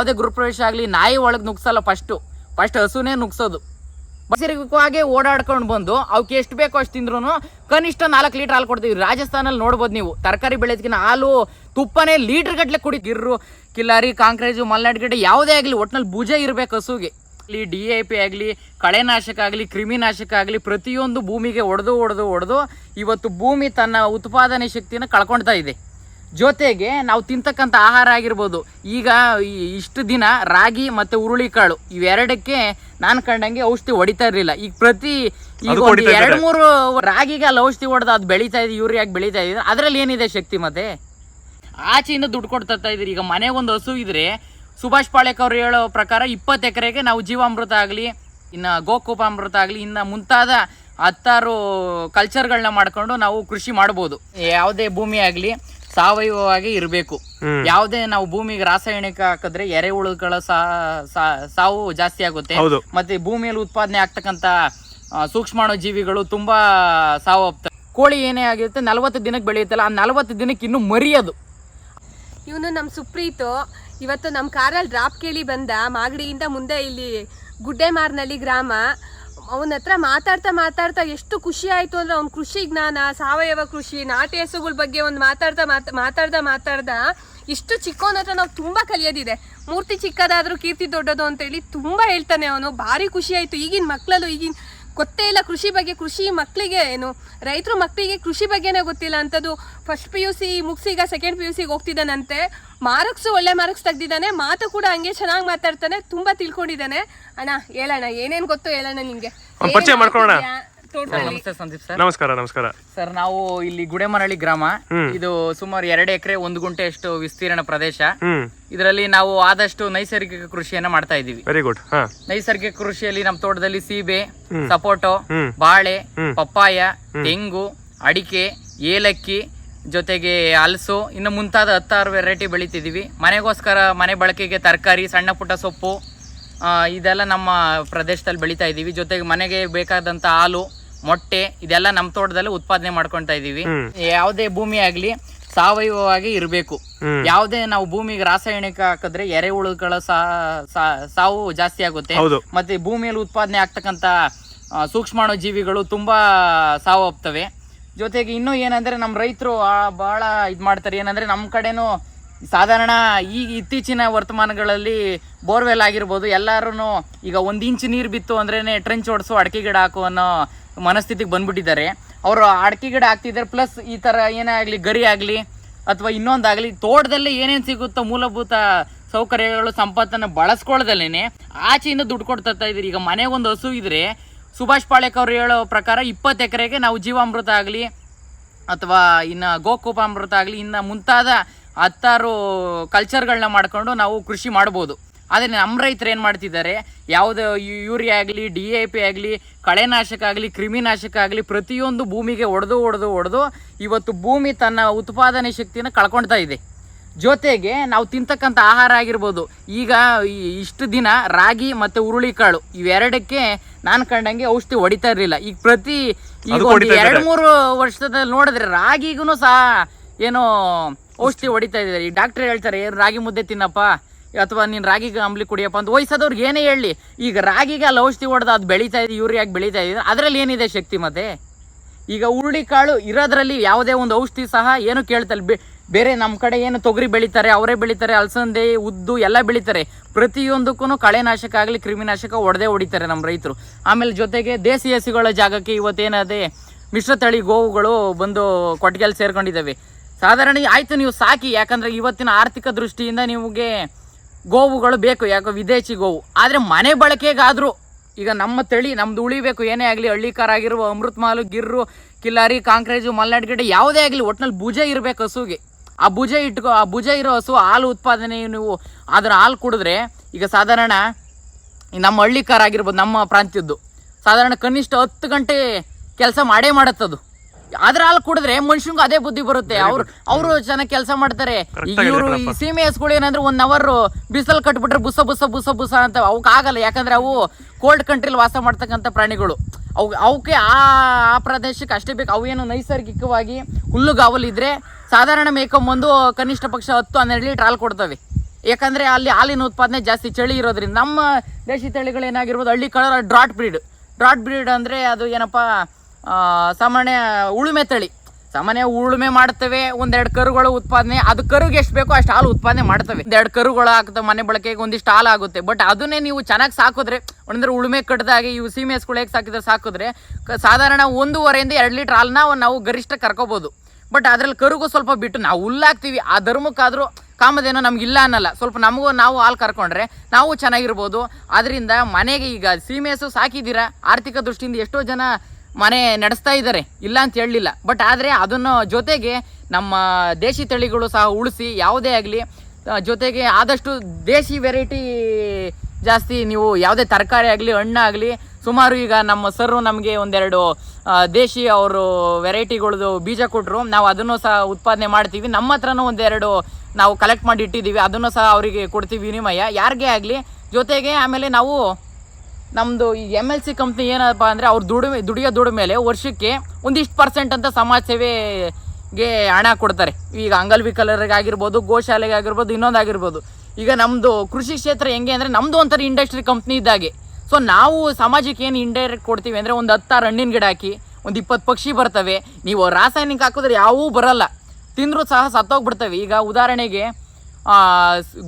ಯಾವುದೇ ಗೃಹಪ್ರವೇಶ ಆಗಲಿ ನಾಯಿ ಒಳಗೆ ನುಗ್ಸಲ್ಲ, ಫಸ್ಟ್ ಹಸುನೇ ನುಗ್ಸೋದು. ನೈಸರ್ಗಿಕವಾಗಿ ಓಡಾಡ್ಕೊಂಡು ಬಂದು ಅವಕ್ಕೆ ಎಷ್ಟು ಬೇಕೋ ಅಷ್ಟು ತಿಂದ್ರು ಕನಿಷ್ಠ 4 ಲೀಟರ್ ಹಾಲು ಕೊಡ್ತೀವಿ. ರಾಜಸ್ಥಾನಲ್ಲಿ ನೋಡ್ಬೋದು ನೀವು, ತರಕಾರಿ ಬೆಳೆದಕ್ಕಿಂತ ಹಾಲು ತುಪ್ಪನೇ ಲೀಟರ್ ಗಟ್ಟಲೆ ಕುಡಿ. ಗಿರ್ರು, ಕಿಲ್ಲಾರಿ, ಕಾಂಕ್ರೇಜು, ಮಲ್ನಾಡ್ ಗಿಡ ಯಾವುದೇ ಆಗಲಿ ಒಟ್ಟಿನಲ್ಲಿ ಭುಜ ಇರಬೇಕು ಹಸುಗೆ. DAP ಆಗಲಿ, ಕಳೆನಾಶಕ ಆಗಲಿ, ಕ್ರಿಮಿನಾಶಕ ಆಗಲಿ, ಪ್ರತಿಯೊಂದು ಭೂಮಿಗೆ ಹೊಡೆದು ಇವತ್ತು ಭೂಮಿ ತನ್ನ ಉತ್ಪಾದನೆ ಶಕ್ತಿನ ಕಳ್ಕೊಳ್ತಾ ಇದೆ. ಜೊತೆಗೆ ನಾವು ತಿಂತಕ್ಕಂಥ ಆಹಾರ ಆಗಿರ್ಬೋದು, ಈಗ ಇಷ್ಟು ದಿನ ರಾಗಿ ಮತ್ತು ಹುರುಳಿಕಾಳು ಇವೆರಡಕ್ಕೆ ನಾನು ಕಂಡಂಗೆ ಔಷಧಿ ಹೊಡಿತಾ ಇರಲಿಲ್ಲ. ಈಗ ಈಗ 2-3 ರಾಗಿಗೆ ಅಲ್ಲಿ ಔಷಧಿ ಹೊಡೆದು ಅದು ಬೆಳೀತಾ ಇದೆ, ಯೂರಿಯಾಗಿ ಬೆಳೀತಾ ಇದೆ. ಅದರಲ್ಲಿ ಏನಿದೆ ಶಕ್ತಿ? ಮತ್ತೆ ಆಚೆಯಿಂದ ದುಡ್ಡು ಕೊಡ್ತಾ ಇದ್ದೀರಿ. ಈಗ ಮನೆಗೊಂದು ಹಸು ಇದ್ರೆ ಸುಭಾಷ್ ಪಾಳೇಕರ್ ಅವರು ಹೇಳೋ ಪ್ರಕಾರ 20 ಎಕರೆಗೆ ನಾವು ಜೀವಾಮೃತ ಆಗಲಿ, ಇನ್ನು ಗೋಕೂಪಾಮೃತ ಆಗಲಿ, ಇನ್ನು ಮುಂತಾದ 10 ಕಲ್ಚರ್ಗಳನ್ನ ಮಾಡ್ಕೊಂಡು ನಾವು ಕೃಷಿ ಮಾಡ್ಬೋದು. ಯಾವುದೇ ಭೂಮಿ ಆಗಲಿ ಸಾವಯವವಾಗಿ ಇರಬೇಕು. ಯಾವುದೇ ನಾವು ಭೂಮಿಗೆ ರಾಸಾಯನಿಕ ಹಾಕಿದ್ರೆ ಎರೆಹುಳುಗಳ ಸಾವು ಜಾಸ್ತಿ ಆಗುತ್ತೆ. ಮತ್ತೆ ಭೂಮಿಯಲ್ಲಿ ಉತ್ಪಾದನೆ ಆಗ್ತಕ್ಕಂಥ ಸೂಕ್ಷ್ಮಾಣು ಜೀವಿಗಳು ತುಂಬಾ ಸಾವು ಹೋಗ್ತವೆ. ಕೋಳಿ ಏನೇ ಆಗಿರುತ್ತೆ 40 ದಿನಕ್ಕೆ ಬೆಳೆಯುತ್ತಲ್ಲ, ಆ 40 ದಿನಕ್ಕೆ ಇನ್ನೂ ಮರಿಯೋದು. ಇವನು ನಮ್ಮ ಸುಪ್ರೀತು ಇವತ್ತು ನಮ್ಮ ಕಾರಲ್ಲಿ ಡ್ರಾಪ್ ಕೇಳಿ ಬಂದ. ಮಾಗಡಿಯಿಂದ ಮುಂದೆ ಇಲ್ಲಿ ಗುಡ್ಡೆಮಾರ್ನಳ್ಳಿ ಗ್ರಾಮ. ಅವನ ಹತ್ರ ಮಾತಾಡ್ತಾ ಎಷ್ಟು ಖುಷಿ ಆಯ್ತು ಅಂದ್ರೆ ಅವ್ನ ಕೃಷಿ ಜ್ಞಾನ, ಸಾವಯವ ಕೃಷಿ, ನಾಟಿ ಹಸುಗಳ ಬಗ್ಗೆ ಒಂದು ಮಾತಾಡ್ದ ಇಷ್ಟು ಚಿಕ್ಕವನ ಹತ್ರ ನಾವು ತುಂಬಾ ಕಲಿಯೋದಿದೆ. ಮೂರ್ತಿ ಚಿಕ್ಕದಾದ್ರೂ ಕೀರ್ತಿ ದೊಡ್ಡದು ಅಂತೇಳಿ ತುಂಬಾ ಹೇಳ್ತಾನೆ ಅವನು. ಭಾರಿ ಖುಷಿ ಆಯ್ತು. ಈಗಿನ ಮಕ್ಕಳಲ್ಲೂ ಗೊತ್ತೇ ಇಲ್ಲ ಕೃಷಿ ಬಗ್ಗೆ. ಕೃಷಿ ಮಕ್ಕಳಿಗೆ ರೈತರು ಮಕ್ಕಳಿಗೆ ಕೃಷಿ ಬಗ್ಗೆನೇ ಗೊತ್ತಿಲ್ಲ ಅಂತದ್ದು. ಫಸ್ಟ್ PUC ಮುಗಿಸಿ ಈಗ ಸೆಕೆಂಡ್ PUCಗೆ ಹೋಗ್ತಿದ್ದಾನಂತೆ. ಒಳ್ಳೆ ಮಾರ್ಕ್ಸ್ ತೆಗ್ದಿದ್ದಾನೆ. ಮಾತು ಕೂಡ ಹಂಗೆ ಚೆನ್ನಾಗಿ ಮಾತಾಡ್ತಾನೆ. ತುಂಬಾ ತಿಳ್ಕೊಂಡಿದ್ದಾನೆ. ಅಣ್ಣ ಹೇಳಣ್ಣ, ಏನೇನ್ ಗೊತ್ತು ಹೇಳಣ್ಣ ನಿಮ್ಗೆ. ಪರಿಚಯ ಮಾಡ್ಕೊಳ್ಳೋಣ. ನಮಸ್ತೆ ಸಂದೀಪ್ ಸರ್. ನಮಸ್ಕಾರ ಸರ್. ನಾವು ಇಲ್ಲಿ ಗುಡೆಮರಳಿ ಗ್ರಾಮ. ಇದು ಸುಮಾರು 2 ಎಕರೆ 1 ಗುಂಟೆಯಷ್ಟು ವಿಸ್ತೀರ್ಣ ಪ್ರದೇಶ. ಇದರಲ್ಲಿ ನಾವು ಆದಷ್ಟು ನೈಸರ್ಗಿಕ ಕೃಷಿಯನ್ನ ಮಾಡ್ತಾ ಇದೀವಿ. Very good. ನೈಸರ್ಗಿಕ ಕೃಷಿಯಲ್ಲಿ ನಮ್ಮ ತೋಟದಲ್ಲಿ ಸೀಬೆ, ಸಪೋಟೊ, ಬಾಳೆ, ಪಪ್ಪಾಯ, ತೆಂಗು, ಅಡಿಕೆ, ಏಲಕ್ಕಿ, ಜೊತೆಗೆ ಹಲಸು, ಇನ್ನು ಮುಂತಾದ 10 ವೆರೈಟಿ ಬೆಳಿತಿದೀವಿ. ಮನೆಗೋಸ್ಕರ ಮನೆ ಬಳಕೆಗೆ ತರಕಾರಿ, ಸಣ್ಣ ಪುಟ್ಟ ಸೊಪ್ಪು ಇದೆಲ್ಲ ನಮ್ಮ ಪ್ರದೇಶದಲ್ಲಿ ಬೆಳಿತಾ ಇದೀವಿ. ಜೊತೆಗೆ ಮನೆಗೆ ಬೇಕಾದಂತ ಹಾಲು, ಮೊಟ್ಟೆ ಇದೆಲ್ಲ ನಮ್ಮ ತೋಟದಲ್ಲಿ ಉತ್ಪಾದನೆ ಮಾಡ್ಕೊಳ್ತಾ ಇದೀವಿ. ಯಾವುದೇ ಭೂಮಿ ಆಗ್ಲಿ ಸಾವಯವವಾಗಿ ಇರಬೇಕು. ಯಾವುದೇ ನಾವು ಭೂಮಿಗೆ ರಾಸಾಯನಿಕ ಹಾಕಿದ್ರೆ ಎರೆಹುಳುಗಳ ಸಾವು ಜಾಸ್ತಿ ಆಗುತ್ತೆ. ಮತ್ತೆ ಭೂಮಿಯಲ್ಲಿ ಉತ್ಪಾದನೆ ಆಗ್ತಕ್ಕಂಥ ಸೂಕ್ಷ್ಮಾಣು ಜೀವಿಗಳು ತುಂಬಾ ಸಾವು ಹೋಗ್ತವೆ. ಜೊತೆಗೆ ಇನ್ನೂ ಏನಂದ್ರೆ ನಮ್ಮ ರೈತರು ಬಹಳ ಇದು ಮಾಡ್ತಾರೆ. ಏನಂದ್ರೆ ನಮ್ಮ ಕಡೆನೂ ಸಾಧಾರಣ ಇತ್ತೀಚಿನ ವರ್ತಮಾನಗಳಲ್ಲಿ ಬೋರ್ವೆಲ್ ಆಗಿರ್ಬೋದು, ಎಲ್ಲರೂ ಈಗ 1 ಇಂಚ್ ನೀರು ಬಿತ್ತು ಅಂದ್ರೇನೆ ಟ್ರೆಂಚ್ ಹೊಡ್ಸು, ಅಡಿಕೆ ಗಿಡ ಹಾಕು ಅನ್ನೋ ಮನಸ್ಥಿತಿಗೆ ಬಂದ್ಬಿಟ್ಟಿದ್ದಾರೆ. ಅವರು ಅಡಿಕೆ ಗಿಡ ಹಾಕ್ತಿದ್ದಾರೆ. ಪ್ಲಸ್ ಈ ಥರ ಏನೇ ಆಗಲಿ, ಗರಿ ಆಗಲಿ ಅಥವಾ ಇನ್ನೊಂದಾಗಲಿ, ತೋಟದಲ್ಲಿ ಏನೇನು ಸಿಗುತ್ತೋ ಮೂಲಭೂತ ಸೌಕರ್ಯಗಳು, ಸಂಪತ್ತನ್ನು ಬಳಸ್ಕೊಳ್ದಲ್ಲೇ ಆಚೆಯಿಂದ ದುಡ್ಡು ಕೊಡ್ತಾ ಇದ್ದೀರಿ. ಈಗ ಮನೆಗೊಂದು ಹಸು ಇದ್ರೆ ಸುಭಾಷ್ ಪಾಳೇಕರ್ ಅವರು ಹೇಳೋ ಪ್ರಕಾರ 20 ಎಕರೆಗೆ ನಾವು ಜೀವಾಮೃತ ಆಗಲಿ ಅಥವಾ ಇನ್ನು ಗೋಕೂಪಾಮೃತ ಆಗಲಿ, ಇನ್ನು ಮುಂತಾದ 10 ಕಲ್ಚರ್ಗಳನ್ನ ಮಾಡ್ಕೊಂಡು ನಾವು ಕೃಷಿ ಮಾಡ್ಬೋದು. ಆದರೆ ನಮ್ಮ ರೈತರು ಏನು ಮಾಡ್ತಿದ್ದಾರೆ, ಯಾವುದೇ ಯೂರಿಯಾ ಆಗಲಿ, DAP ಆಗಲಿ, ಕಳೆನಾಶಕ ಆಗಲಿ, ಕ್ರಿಮಿನಾಶಕ ಆಗಲಿ, ಪ್ರತಿಯೊಂದು ಭೂಮಿಗೆ ಹೊಡೆದು ಇವತ್ತು ಭೂಮಿ ತನ್ನ ಉತ್ಪಾದನೆ ಶಕ್ತಿನ ಕಳ್ಕೊಳ್ತಾ ಇದೆ. ಜೊತೆಗೆ ನಾವು ತಿಂತಕ್ಕಂಥ ಆಹಾರ ಆಗಿರ್ಬೋದು, ಈಗ ಇಷ್ಟು ದಿನ ರಾಗಿ ಮತ್ತು ಹುರುಳಿಕಾಳು ಇವೆರಡಕ್ಕೆ ನಾನು ಕಂಡಂಗೆ ಔಷಧಿ ಹೊಡಿತಾ ಇರಲಿಲ್ಲ. ಈಗ 2-3 ವರ್ಷದಲ್ಲಿ ನೋಡಿದ್ರೆ ರಾಗಿಗೂ ಸಹ ಏನೋ ಔಷಧಿ ಹೊಡಿತಾ ಇದ್ದಾರೆ. ಈ ಡಾಕ್ಟರ್ ಹೇಳ್ತಾರೆ ರಾಗಿ ಮುದ್ದೆ ತಿನ್ನಪ್ಪ ಅಥವಾ ನೀನು ರಾಗಿಗೆ ಅಂಬ್ಲಿ ಕುಡಿಯಪ್ಪ ಅಂತ. ವಯಸ್ಸಾದವ್ರಿಗೆ ಏನೇ ಹೇಳಿ, ಈಗ ರಾಗಿಗೆ ಅಲ್ಲಿ ಔಷಧಿ ಹೊಡೆದು ಅದು ಬೆಳೀತಾ ಇದೆ, ಯೂರಿಯಾಗಿ ಬೆಳೀತಾ ಇದೆ. ಅದರಲ್ಲಿ ಏನಿದೆ ಶಕ್ತಿ? ಮತ್ತೆ ಈಗ ಹುರುಳಿಕಾಳು ಇರೋದ್ರಲ್ಲಿ ಯಾವುದೇ ಒಂದು ಔಷಧಿ ಸಹ ಏನು ಕೇಳ್ತಲ್ಲ. ಬೇರೆ ನಮ್ಮ ಕಡೆ ಏನು ತೊಗರಿ ಬೆಳೀತಾರೆ, ಅವರೇ ಬೆಳೀತಾರೆ, ಅಲಸಂದೆ, ಉದ್ದು ಎಲ್ಲ ಬೆಳೀತಾರೆ. ಪ್ರತಿಯೊಂದಕ್ಕೂ ಕಳೆನಾಶಕ ಆಗಲಿ, ಕ್ರಿಮಿನಾಶಕ ಹೊಡಿತಾರೆ ನಮ್ಮ ರೈತರು. ಆಮೇಲೆ ಜೊತೆಗೆ ದೇಸಿ ಹಸುಗಳ ಜಾಗಕ್ಕೆ ಇವತ್ತೇನದೆ ಮಿಶ್ರತಳಿ ಗೋವುಗಳು ಬಂದು ಕೊಟ್ಟಿಗೆಯಲ್ಲಿ ಸೇರ್ಕೊಂಡಿದ್ದಾವೆ. ಸಾಧಾರಣ ಆಯಿತು ನೀವು ಸಾಕಿ, ಯಾಕಂದರೆ ಇವತ್ತಿನ ಆರ್ಥಿಕ ದೃಷ್ಟಿಯಿಂದ ನಿಮಗೆ ಗೋವುಗಳು ಬೇಕು, ಯಾಕೋ ವಿದೇಶಿ ಗೋವು. ಆದರೆ ಮನೆ ಬಳಕೆಗಾದರೂ ಈಗ ನಮ್ಮ ತಳಿ ನಮ್ದು ಉಳಿಬೇಕು. ಏನೇ ಆಗಲಿ, ಹಳ್ಳಿಕಾರ ಆಗಿರುವ ಅಮೃತ್ ಮಹಲ್, ಗಿರ್ರು, ಕಿಲ್ಲಾರಿ, ಕಾಂಕ್ರೇಜು, ಮಲ್ನಾಡ್ ಗಿಡ ಯಾವುದೇ ಆಗಲಿ ಒಟ್ಟಿನಲ್ಲಿ ಭುಜ ಇರಬೇಕು ಹಸುಗೆ. ಆ ಭುಜ ಇರೋ ಹಸು ಹಾಲು ಉತ್ಪಾದನೆ, ನೀವು ಅದರ ಹಾಲು ಕುಡಿದ್ರೆ ಈಗ ಸಾಧಾರಣ ನಮ್ಮ ಹಳ್ಳಿಕಾರ ಆಗಿರ್ಬೋದು, ನಮ್ಮ ಪ್ರಾಂತ್ಯದ್ದು ಸಾಧಾರಣ ಕನಿಷ್ಠ 10 ಗಂಟೆ ಕೆಲಸ ಮಾಡುತ್ತದು. ಅದ್ರ ಹಾಲು ಕುಡಿದ್ರೆ ಮನುಷ್ಯನಿಗೂ ಅದೇ ಬುದ್ಧಿ ಬರುತ್ತೆ. ಅವರು ಚೆನ್ನಾಗಿ ಕೆಲಸ ಮಾಡ್ತಾರೆ. ಈಗ ಇವರು ಈ ಸೀಮೆ ಹಸುಗಳು ಏನಂದ್ರೆ 1 ಅವರ್ ಬಿಸಿಲು ಕಟ್ಬಿಟ್ರೆ ಬುಸ ಅಂತ ಅವಕ್ಕೆ ಆಗಲ್ಲ. ಯಾಕಂದ್ರೆ ಅವು ಕೋಲ್ಡ್ ಕಂಟ್ರಿಲಿ ವಾಸ ಮಾಡ್ತಕ್ಕಂಥ ಪ್ರಾಣಿಗಳು. ಅವಕ್ಕೆ ಆ ಪ್ರದೇಶಕ್ಕೆ ಅಷ್ಟೇ ಬೇಕು. ಅವೇನು ನೈಸರ್ಗಿಕವಾಗಿ ಹುಲ್ಲುಗಾವಲಿದ್ರೆ ಸಾಧಾರಣ ಮೇಕೊಂಬಂದು ಕನಿಷ್ಠ ಪಕ್ಷ 10-12 ಲೀಟರ್ ಹಾಲು ಕೊಡ್ತವೆ. ಯಾಕಂದರೆ ಅಲ್ಲಿ ಹಾಲಿನ ಉತ್ಪಾದನೆ ಜಾಸ್ತಿ, ಚಳಿ ಇರೋದ್ರಿಂದ. ನಮ್ಮ ದೇಶಿ ತಳಿಗಳೇನಾಗಿರ್ಬೋದು ಹಳ್ಳಿ ಕಲರ್ ಡ್ರಾಟ್ ಬ್ರೀಡ್ ಅಂದರೆ ಅದು ಏನಪ್ಪ ಸಾಮಾನ್ಯ ಉಳುಮೆ ತಳಿ. ಸಾಮಾನ್ಯ ಉಳುಮೆ ಮಾಡ್ತೇವೆ, ಒಂದೆರಡು ಕರುಗಳು ಉತ್ಪಾದನೆ, ಅದು ಕರುಗೆ ಎಷ್ಟು ಬೇಕೋ ಅಷ್ಟು ಹಾಲು ಉತ್ಪಾದನೆ ಮಾಡ್ತವೆ. ಒಂದೆರಡು ಕರುಗಳು ಆಗ್ತವೆ ಮನೆ ಬಳಕೆಗೆ, ಒಂದಿಷ್ಟು ಹಾಲು ಆಗುತ್ತೆ. ಬಟ್ ಅದನ್ನೇ ನೀವು ಚೆನ್ನಾಗಿ ಸಾಕಿದ್ರೆ, ಅಂದರೆ ಉಳುಮೆ ಕಟ್ಟದಾಗಿ ಇವು ಸೀಮೆ ಹಸುಗಳು ಹೇಗೆ ಸಾಕಿದ್ರೆ ಸಾಕಿದ್ರೆ ಸಾಧಾರಣ 1.5 ಇಂದ 2 ಲೀಟ್ರ್ ಹಾಲನ್ನ ನಾವು ಗರಿಷ್ಠ ಕರ್ಕೋಬೋದು. ಬಟ್ ಅದ್ರಲ್ಲಿ ಕರುಗೂ ಸ್ವಲ್ಪ ಬಿಟ್ಟು ನಾವು ಹುಲ್ಲಾಕ್ತೀವಿ, ಆ ಧರ್ಮಕ್ಕಾದರೂ ಕಾಮಧೇನು ನಮಗಿಲ್ಲ ಅನ್ನಲ್ಲ. ಸ್ವಲ್ಪ ನಮಗೂ ನಾವು ಹಾಲು ಕರ್ಕೊಂಡ್ರೆ ನಾವು ಚೆನ್ನಾಗಿರ್ಬೋದು. ಅದರಿಂದ ಮನೆಗೆ ಈಗ ಸೀಮೆ ಹಸು ಸಾಕಿದ್ದೀರಾ, ಆರ್ಥಿಕ ದೃಷ್ಟಿಯಿಂದ ಎಷ್ಟೋ ಜನ ಮನೆ ನಡೆಸ್ತಾ ಇದ್ದಾರೆ, ಇಲ್ಲ ಅಂತ ಹೇಳಲಿಲ್ಲ. ಬಟ್ ಆದರೆ ಅದನ್ನು ಜೊತೆಗೆ ನಮ್ಮ ದೇಶಿ ತಳಿಗಳು ಸಹ ಉಳಿಸಿ, ಯಾವುದೇ ಆಗಲಿ ಜೊತೆಗೆ ಆದಷ್ಟು ದೇಶಿ ವೆರೈಟಿ ಜಾಸ್ತಿ ನೀವು ಯಾವುದೇ ತರಕಾರಿ ಆಗಲಿ ಹಣ್ಣಾಗಲಿ ಸುಮಾರು ಈಗ ನಮ್ಮ ಸರ್ರು ನಮಗೆ ಒಂದೆರಡು ದೇಶಿ ಅವರು ವೆರೈಟಿಗಳದ್ದು ಬೀಜ ಕೊಟ್ಟರು, ನಾವು ಅದನ್ನು ಸಹ ಉತ್ಪಾದನೆ ಮಾಡ್ತೀವಿ. ನಮ್ಮ ಹತ್ರನೂ ಒಂದೆರಡು ನಾವು ಕಲೆಕ್ಟ್ ಮಾಡಿ ಇಟ್ಟಿದ್ದೀವಿ, ಅದನ್ನು ಸಹ ಅವರಿಗೆ ಕೊಡ್ತೀವಿ ವಿನಿಮಯ, ಯಾರಿಗೇ ಆಗಲಿ. ಜೊತೆಗೆ ಆಮೇಲೆ ನಾವು ನಮ್ಮದು ಈ MLC ಕಂಪ್ನಿ ಏನಪ್ಪ ಅಂದರೆ ಅವ್ರು ದುಡಿಯೋ ಮೇಲೆ ವರ್ಷಕ್ಕೆ ಒಂದಿಷ್ಟು % ಅಂತ ಸಮಾಜ ಸೇವೆಗೆ ಹಣ ಕೊಡ್ತಾರೆ. ಈಗ ಅಂಗವಿಕಲರಿಗೆ ಆಗಿರ್ಬೋದು, ಗೋಶಾಲೆಗೆ ಆಗಿರ್ಬೋದು, ಇನ್ನೊಂದಾಗಿರ್ಬೋದು. ಈಗ ನಮ್ಮದು ಕೃಷಿ ಕ್ಷೇತ್ರ ಹೆಂಗೆ ಅಂದರೆ ನಮ್ಮದು ಒಂಥರ ಇಂಡಸ್ಟ್ರಿ ಕಂಪ್ನಿ ಇದ್ದಾಗೆ. ಸೊ ನಾವು ಸಮಾಜಕ್ಕೆ ಏನು ಇಂಡೈರೆಕ್ಟ್ ಕೊಡ್ತೀವಿ ಅಂದರೆ ಒಂದು 10 ಹಣ್ಣಿನ ಗಿಡ ಹಾಕಿ ಒಂದು 20 ಪಕ್ಷಿ ಬರ್ತವೆ. ನೀವು ರಾಸಾಯನಿಕ ಹಾಕಿದ್ರೆ ಯಾವೂ ಬರಲ್ಲ, ತಿಂದರೂ ಸಹ ಸತ್ತೋಗ್ಬಿಡ್ತವೆ. ಈಗ ಉದಾಹರಣೆಗೆ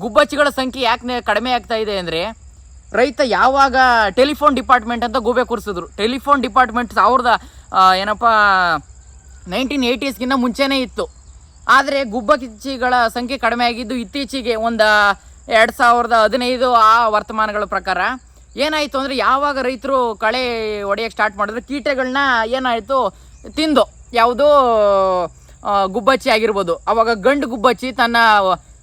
ಗುಬ್ಬಚ್ಚಿಗಳ ಸಂಖ್ಯೆ ಯಾಕೆ ಕಡಿಮೆ ಆಗ್ತಾ ಇದೆ ಅಂದರೆ ರೈತ ಯಾವಾಗ ಟೆಲಿಫೋನ್ ಡಿಪಾರ್ಟ್ಮೆಂಟ್ ಅಂತ ಗೂಬೆ ಕೂರಿಸಿದ್ರು. ಟೆಲಿಫೋನ್ ಡಿಪಾರ್ಟ್ಮೆಂಟ್ 1980ಸ್ಗಿಂತ ಮುಂಚೆನೇ ಇತ್ತು. ಆದರೆ ಗುಬ್ಬಚ್ಚಿಗಳ ಸಂಖ್ಯೆ ಕಡಿಮೆ ಆಗಿದ್ದು ಇತ್ತೀಚೆಗೆ ಒಂದು 2015 ಆ ವರ್ತಮಾನಗಳ ಪ್ರಕಾರ ಏನಾಯಿತು ಅಂದರೆ ಯಾವಾಗ ರೈತರು ಕಳೆ ಹೊಡೆಯೋಕ್ಕೆ ಸ್ಟಾರ್ಟ್ ಮಾಡಿದ್ರು, ಕೀಟಗಳನ್ನ ಏನಾಯಿತು ತಿಂದು, ಯಾವುದೋ ಗುಬ್ಬಚ್ಚಿ ಆಗಿರ್ಬೋದು. ಆವಾಗ ಗಂಡು ಗುಬ್ಬಚ್ಚಿ ತನ್ನ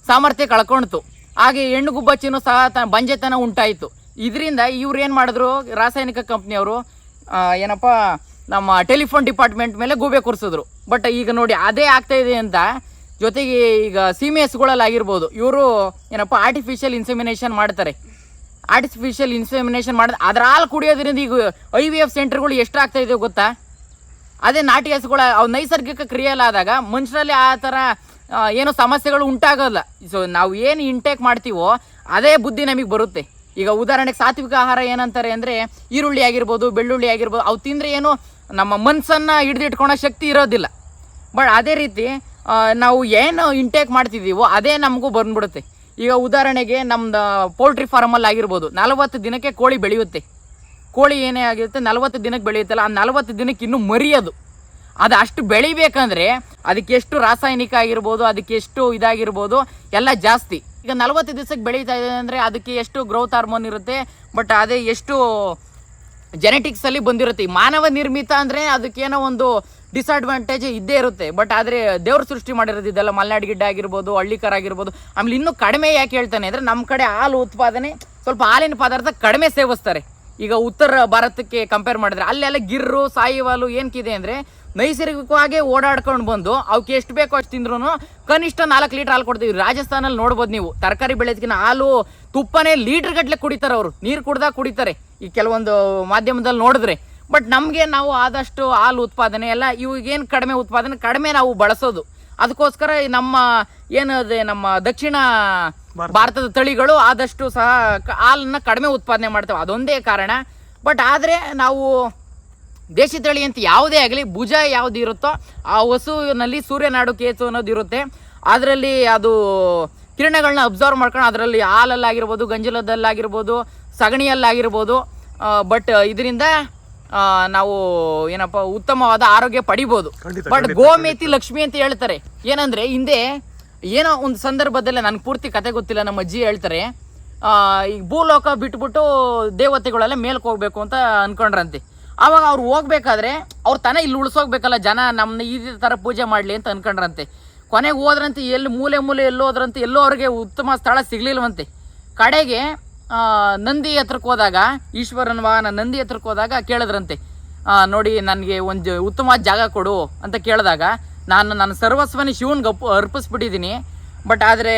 ಸಾಮರ್ಥ್ಯ ಕಳ್ಕೊಳ್ತು, ಹಾಗೆ ಹೆಣ್ಣು ಗುಬ್ಬಚ್ಚಿನೂ ಸಹ ಬಂಜೆತನ ಉಂಟಾಯಿತು. ಇದರಿಂದ ಇವ್ರು ಏನು ಮಾಡಿದ್ರು, ರಾಸಾಯನಿಕ ಕಂಪ್ನಿಯವರು ಏನಪ್ಪ ನಮ್ಮ ಟೆಲಿಫೋನ್ ಡಿಪಾರ್ಟ್ಮೆಂಟ್ ಮೇಲೆ ಗೂಬೆ ಕೂರಿಸಿದ್ರು. ಬಟ್ ಈಗ ನೋಡಿ ಅದೇ ಆಗ್ತಾ ಇದೆ ಅಂತ. ಜೊತೆಗೆ ಈಗ ಸೀಮೆ ಹಸುಗಳಲ್ಲಾಗಿರ್ಬೋದು, ಇವರು ಏನಪ್ಪ ಆರ್ಟಿಫಿಷಿಯಲ್ ಇನ್ಸೆಮಿನೇಷನ್ ಮಾಡ್ತಾರೆ. ಆರ್ಟಿಫಿಷಿಯಲ್ ಇನ್ಸೆಮಿನೇಷನ್ ಮಾಡಿದ್ರೆ ಅದರ ಹಾಲು ಕುಡಿಯೋದ್ರಿಂದ ಈಗ IVF ಸೆಂಟರ್ಗಳು ಎಷ್ಟು ಆಗ್ತಾ ಇದೆ ಗೊತ್ತಾ? ಅದೇ ನಾಟಿ ಹಸುಗಳು ಅವು ನೈಸರ್ಗಿಕ ಕ್ರಿಯೆಲಾದಾಗ ಮನುಷ್ಯರಲ್ಲಿ ಆ ಥರ ಏನೋ ಸಮಸ್ಯೆಗಳು ಉಂಟಾಗೋಲ್ಲ. ಸೊ ನಾವು ಏನು ಇಂಟೇಕ್ ಮಾಡ್ತೀವೋ ಅದೇ ಬುದ್ಧಿ ನಮಗೆ ಬರುತ್ತೆ. ಈಗ ಉದಾಹರಣೆಗೆ ಸಾತ್ವಿಕ ಆಹಾರ ಏನಂತಾರೆ ಅಂದರೆ ಈರುಳ್ಳಿ ಆಗಿರ್ಬೋದು, ಬೆಳ್ಳುಳ್ಳಿ ಆಗಿರ್ಬೋದು, ಅವು ತಿಂದರೆ ಏನು ನಮ್ಮ ಮನಸ್ಸನ್ನು ಹಿಡಿದಿಟ್ಕೊಳೋ ಶಕ್ತಿ ಇರೋದಿಲ್ಲ. ಬಟ್ ಅದೇ ರೀತಿ ನಾವು ಏನು ಇಂಟೇಕ್ ಮಾಡ್ತಿದ್ದೀವೋ ಅದೇ ನಮಗೂ ಬಂದ್ಬಿಡುತ್ತೆ. ಈಗ ಉದಾಹರಣೆಗೆ ನಮ್ಮದು ಪೋಲ್ಟ್ರಿ ಫಾರ್ಮಲ್ಲಿ ಆಗಿರ್ಬೋದು, 40 ದಿನಕ್ಕೆ ಕೋಳಿ ಬೆಳೆಯುತ್ತೆ. ಕೋಳಿ ಏನೇ ಆಗಿರುತ್ತೆ 40 ದಿನಕ್ಕೆ ಬೆಳೆಯುತ್ತಲ್ಲ, ಆ 40 ದಿನಕ್ಕೆ ಇನ್ನೂ ಮರಿಯೋದು. ಅದು ಅಷ್ಟು ಬೆಳಿಬೇಕಂದ್ರೆ ಅದಕ್ಕೆ ಎಷ್ಟು ರಾಸಾಯನಿಕ ಆಗಿರ್ಬೋದು, ಅದಕ್ಕೆ ಎಷ್ಟು ಇದಾಗಿರ್ಬೋದು ಎಲ್ಲ ಜಾಸ್ತಿ. ಈಗ 40 ದಿವಸಕ್ಕೆ ಬೆಳೀತಾ ಇದೆ ಅಂದರೆ ಅದಕ್ಕೆ ಎಷ್ಟು ಗ್ರೋತ್ ಹಾರ್ಮೋನ್ ಇರುತ್ತೆ, ಬಟ್ ಅದೇ ಎಷ್ಟು ಜೆನೆಟಿಕ್ಸಲ್ಲಿ ಬಂದಿರುತ್ತೆ. ಮಾನವ ನಿರ್ಮಿತ ಅಂದರೆ ಅದಕ್ಕೇನೋ ಒಂದು ಡಿಸ್ಅಡ್ವಾಂಟೇಜ್ ಇದ್ದೇ ಇರುತ್ತೆ. ಬಟ್ ಆದರೆ ದೇವ್ರ ಸೃಷ್ಟಿ ಮಾಡಿರೋದು ಇದೆಲ್ಲ ಮಲೆನಾಡು ಗಿಡ್ಡ ಆಗಿರ್ಬೋದು, ಹಳ್ಳಿಕರ ಆಗಿರ್ಬೋದು. ಆಮೇಲೆ ಇನ್ನೂ ಕಡಿಮೆ ಯಾಕೆ ಹೇಳ್ತಾನೆ ಅಂದರೆ ನಮ್ಮ ಕಡೆ ಹಾಲು ಉತ್ಪಾದನೆ ಸ್ವಲ್ಪ ಹಾಲಿನ ಪದಾರ್ಥ ಕಡಿಮೆ ಸೇವಿಸ್ತಾರೆ. ಈಗ ಉತ್ತರ ಭಾರತಕ್ಕೆ ಕಂಪೇರ್ ಮಾಡಿದ್ರೆ ಅಲ್ಲೆಲ್ಲ ಗಿರ್ರು ಸಾಯಿವಾಲು ಏನಕ್ಕಿದೆ ಅಂದರೆ ನೈಸರ್ಗಿಕವಾಗಿ ಓಡಾಡ್ಕೊಂಡು ಬಂದು ಅವಕ್ಕೆ ಎಷ್ಟು ಬೇಕೋ ಅಷ್ಟು ತಿಂದ್ರೂ ಕನಿಷ್ಠ 4 ಲೀಟ್ರ್ ಹಾಲು ಕೊಡ್ತೀವಿ. ರಾಜಸ್ಥಾನಲ್ಲಿ ನೋಡ್ಬೋದು ನೀವು, ತರಕಾರಿ ಬೆಳೆದಕ್ಕಿಂತ ಹಾಲು ತುಪ್ಪನೇ ಲೀಟ್ರ್ ಗಟ್ಟಲೆ ಕುಡಿತಾರೆ ಅವರು, ನೀರು ಕುಡ್ದಾಗ ಕುಡಿತಾರೆ ಈ ಕೆಲವೊಂದು ಮಾಧ್ಯಮದಲ್ಲಿ ನೋಡಿದ್ರೆ. ಬಟ್ ನಮಗೆ ನಾವು ಆದಷ್ಟು ಹಾಲು ಉತ್ಪಾದನೆ ಎಲ್ಲ ಇವಾಗೇನು ಕಡಿಮೆ ಉತ್ಪಾದನೆ ಕಡಿಮೆ ನಾವು ಬಳಸೋದು. ಅದಕ್ಕೋಸ್ಕರ ನಮ್ಮ ಏನದೆ ನಮ್ಮ ದಕ್ಷಿಣ ಭಾರತದ ತಳಿಗಳು ಆದಷ್ಟು ಸಹ ಹಾಲನ್ನು ಕಡಿಮೆ ಉತ್ಪಾದನೆ ಮಾಡ್ತವೆ, ಅದೊಂದೇ ಕಾರಣ. ಬಟ್ ಆದರೆ ನಾವು ದೇಶಿ ತಳಿ ಅಂತ ಯಾವುದೇ ಆಗಲಿ ಭುಜ ಯಾವುದು ಇರುತ್ತೋ ಆ ಹಸುವಿನಲ್ಲಿ ಸೂರ್ಯನಾಡು ಕೇತು ಅನ್ನೋದು ಇರುತ್ತೆ. ಅದರಲ್ಲಿ ಅದು ಕಿರಣಗಳನ್ನ ಅಬ್ಸರ್ವ್ ಮಾಡ್ಕೊಂಡು ಅದರಲ್ಲಿ ಹಾಲಲ್ಲಾಗಿರ್ಬೋದು, ಗಂಜಲದಲ್ಲಾಗಿರ್ಬೋದು, ಸಗಣಿಯಲ್ಲಾಗಿರ್ಬೋದು. ಬಟ್ ಇದರಿಂದ ನಾವು ಏನಪ್ಪ ಉತ್ತಮವಾದ ಆರೋಗ್ಯ ಪಡಿಬೋದು. ಬಟ್ ಗೋಮೇತಿ ಲಕ್ಷ್ಮಿ ಅಂತ ಹೇಳ್ತಾರೆ. ಏನಂದರೆ ಹಿಂದೆ ಏನೋ ಒಂದು ಸಂದರ್ಭದಲ್ಲೇ ನನಗೆ ಪೂರ್ತಿ ಕತೆ ಗೊತ್ತಿಲ್ಲ, ನಮ್ಮ ಅಜ್ಜಿ ಹೇಳ್ತಾರೆ, ಈಗ ಭೂಲೋಕ ಬಿಟ್ಬಿಟ್ಟು ದೇವತೆಗಳೆಲ್ಲ ಮೇಲ್ಕ್ಕೆ ಹೋಗ್ಬೇಕು ಅಂತ ಅಂದ್ಕೊಂಡ್ರಂತೆ. ಆವಾಗ ಅವ್ರು ಹೋಗ್ಬೇಕಾದ್ರೆ ಅವ್ರ ತನ ಇಲ್ಲಿ ಉಳಿಸೋಗ್ಬೇಕಲ್ಲ, ಜನ ನಮ್ಮನ್ನ ಈ ಥರ ಪೂಜೆ ಮಾಡಲಿ ಅಂತ ಅಂದ್ಕೊಂಡ್ರಂತೆ. ಕೊನೆಗೆ ಹೋದ್ರಂತೆ, ಎಲ್ಲಿ ಮೂಲೆ ಎಲ್ಲೋ ಹೋದ್ರಂತೆ, ಎಲ್ಲೋ ಅವ್ರಿಗೆ ಉತ್ತಮ ಸ್ಥಳ ಸಿಗಲಿಲ್ವಂತೆ. ಕಡೆಗೆ ನಂದಿ ಹತ್ರಕ್ಕೆ ಹೋದಾಗ, ಈಶ್ವರನ ವಾಹನ ನಂದಿ ಹತ್ರಕ್ಕೆ ಹೋದಾಗ ಕೇಳಿದ್ರಂತೆ, ನೋಡಿ ನನಗೆ ಒಂದು ಉತ್ತಮವಾದ ಜಾಗ ಕೊಡು ಅಂತ ಕೇಳಿದಾಗ, ನಾನು ನನ್ನ ಸರ್ವಸ್ವನೇ ಶಿವನ್ಗೆ ಅರ್ಪಿಸ್ಬಿಟ್ಟಿದ್ದೀನಿ. ಬಟ್ ಆದರೆ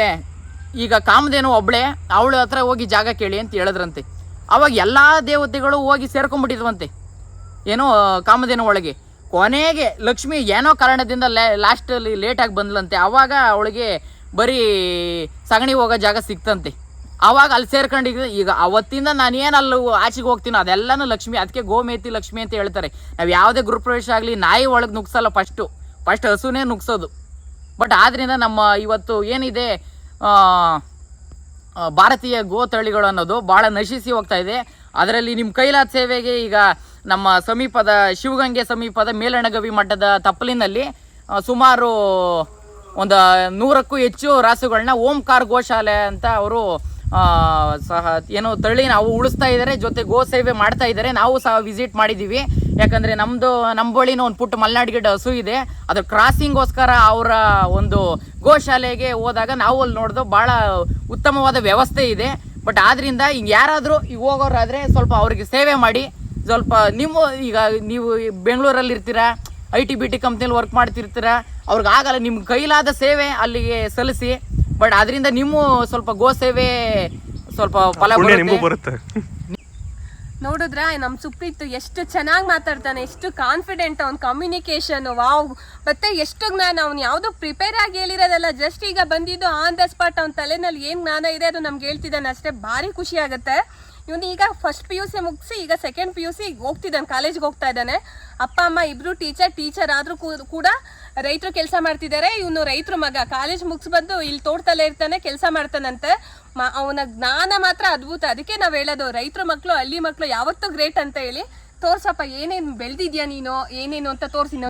ಈಗ ಕಾಮಧೇನು ಒಬ್ಬಳೇ, ಅವಳ ಹತ್ರ ಹೋಗಿ ಜಾಗ ಕೇಳಿ ಅಂತ ಹೇಳಿದ್ರಂತೆ. ಆವಾಗ ಎಲ್ಲ ದೇವತೆಗಳು ಹೋಗಿ ಸೇರ್ಕೊಂಡ್ಬಿಟ್ಟಿದ್ವಂತೆ ಏನೋ ಕಾಮಧೇನು ಒಳಗೆ. ಕೊನೆಗೆ ಲಕ್ಷ್ಮಿ ಏನೋ ಕಾರಣದಿಂದ ಲಾಸ್ಟಲ್ಲಿ ಲೇಟಾಗಿ ಬಂದ್ಲಂತೆ. ಆವಾಗ ಅವಳಿಗೆ ಬರೀ ಸಗಣಿ ಹೋಗೋ ಜಾಗ ಸಿಕ್ತಂತೆ. ಆವಾಗ ಅಲ್ಲಿ ಸೇರ್ಕೊಂಡಿದ್ದು. ಈಗ ಅವತ್ತಿಂದ ನಾನು ಏನು ಅಲ್ಲಿ ಆಚೆಗೆ ಹೋಗ್ತೀನೋ ಅದೆಲ್ಲನೂ ಲಕ್ಷ್ಮಿ. ಅದಕ್ಕೆ ಗೋಮೇತಿ ಲಕ್ಷ್ಮಿ ಅಂತ ಹೇಳ್ತಾರೆ. ನಾವು ಯಾವುದೇ ಗೃಹ ಪ್ರವೇಶ ಆಗಲಿ ನಾಯಿ ಒಳಗೆ ನುಗ್ಸಲ್ಲ, ಫಸ್ಟ್ ಹಸುನೇ ನುಗ್ಸೋದು. ಬಟ್ ಆದ್ದರಿಂದ ನಮ್ಮ ಇವತ್ತು ಏನಿದೆ ಭಾರತೀಯ ಗೋ ತಳಿಗಳು ಅನ್ನೋದು ಭಾಳ ನಶಿಸಿ ಹೋಗ್ತಾ ಇದೆ. ಅದರಲ್ಲಿ ನಿಮ್ಮ ಕೈಲಾದ ಸೇವೆಗೆ ಈಗ ನಮ್ಮ ಸಮೀಪದ ಶಿವಗಂಗೆ ಸಮೀಪದ ಮೇಲಣಗವಿ ಮಠದ ತಪ್ಪಲಿನಲ್ಲಿ ಸುಮಾರು ಒಂದು 100ಕ್ಕೂ ಹೆಚ್ಚು ರಾಸುಗಳನ್ನ ಓಂಕಾರ ಗೋಶಾಲೆ ಅಂತ ಅವರು ಸಹ ಏನೋ ತಳಿ ನಾವು ಉಳಿಸ್ತಾ ಇದ್ದಾರೆ, ಜೊತೆ ಗೋ ಸೇವೆ ಮಾಡ್ತಾ ಇದ್ದಾರೆ. ನಾವು ಸಹ ವಿಸಿಟ್ ಮಾಡಿದ್ದೀವಿ. ಯಾಕಂದರೆ ನಮ್ಮ ಬಳಿನೂ ಒಂದು ಪುಟ್ಟ ಮಲೆನಾಡು ಗಿಡ್ಡ ಹಸು ಇದೆ. ಅದ್ರ ಕ್ರಾಸಿಂಗೋಸ್ಕರ ಅವರ ಒಂದು ಗೋಶಾಲೆಗೆ ಹೋದಾಗ ನಾವು ಅಲ್ಲಿ ನೋಡಿದು ಭಾಳ ಉತ್ತಮವಾದ ವ್ಯವಸ್ಥೆ ಇದೆ. ಬಟ್ ಆದ್ದರಿಂದ ಈಗ ಯಾರಾದರೂ ಈಗ ಹೋಗೋರಾದರೆ ಸ್ವಲ್ಪ ಅವ್ರಿಗೆ ಸೇವೆ ಮಾಡಿ. ಸ್ವಲ್ಪ ನೀವು ಬೆಂಗಳೂರಲ್ಲಿ ಇರ್ತೀರಾ, IT ಕಂಪ್ನಿಯಲ್ಲಿ ವರ್ಕ್ ಮಾಡ್ತಿರ್ತೀರಾ, ಅವ್ರಿಗೆ ಆಗಲ್ಲ, ನಿಮ್ಮ ಕೈಲಾದ ಸೇವೆ ಅಲ್ಲಿಗೆ ಸಲ್ಲಿಸಿ. ಬಟ್ ಅದರಿಂದ ನಿಮ್ಮ ಸ್ವಲ್ಪ ಗೋ ಸೇವೆ ಸ್ವಲ್ಪ ಫಲ ಬರುತ್ತೆ. ನೋಡಿದ್ರ ನಮ್ಮ ಸುಪ್ರೀತ್ ಎಷ್ಟು ಚೆನ್ನಾಗಿ ಮಾತಾಡ್ತಾನೆ, ಎಷ್ಟು ಕಾನ್ಫಿಡೆಂಟ್, ಅವ್ನ ಕಮ್ಯುನಿಕೇಶನ್ ವಾವ್. ಮತ್ತೆ ಎಷ್ಟು ಜ್ಞಾನ, ಅವ್ನು ಯಾವುದೋ ಪ್ರಿಪೇರ್ ಆಗಿ ಹೇಳಿರೋದಲ್ಲ, ಜಸ್ಟ್ ಈಗ ಬಂದಿದ್ದು ಆನ್ ದ ಸ್ಪಾಟ್ ಅವ್ನ ತಲೆನಲ್ಲಿ ಏನು ಜ್ಞಾನ ಇದೆ ಅದು ನಮ್ಗೆ ಹೇಳ್ತಿದ್ದಾನೆ ಅಷ್ಟೇ. ಭಾರಿ ಖುಷಿ ಆಗುತ್ತೆ. ಇವನು ಈಗ ಫಸ್ಟ್ PUC ಮುಗಿಸಿ ಈಗ ಸೆಕೆಂಡ್ PUC ಹೋಗ್ತಿದ್ದಾನೆ, ಕಾಲೇಜ್ಗೆ ಹೋಗ್ತಾ ಇದ್ದಾನೆ. ಅಪ್ಪ ಅಮ್ಮ ಇಬ್ರು ಟೀಚರ್ ಆದರೂ ಕೂಡ ರೈತರು ಕೆಲಸ ಮಾಡ್ತಿದ್ದಾರೆ. ಇವನು ರೈತರ ಮಗ, ಕಾಲೇಜ್ ಮುಗಿಸ್ ಬಂದು ಇಲ್ಲಿ ತೋಟದಲ್ಲೇ ಇರ್ತಾನೆ, ಕೆಲಸ ಮಾಡ್ತಾನಂತೆ. ಅವನ ಜ್ಞಾನ ಮಾತ್ರ ಅದ್ಭುತ. ಅದಕ್ಕೆ ನಾವು ಹೇಳೋದು ರೈತರ ಮಕ್ಕಳು, ಹಳ್ಳಿ ಮಕ್ಕಳು ಯಾವತ್ತೂ ಗ್ರೇಟ್ ಅಂತ ಹೇಳಿ. ತೋರ್ಸಪ್ಪ ಏನೇನು ಬೆಳೆದಿದ್ಯಾ ನೀನು, ಏನೇನು ಅಂತ ತೋರಿಸಿ.